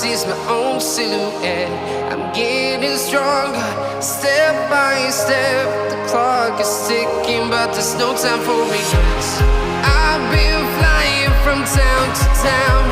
sees my own silhouette. I'm getting stronger, step by step. The clock is ticking, but there's no time for regrets. I've been flying from town to town,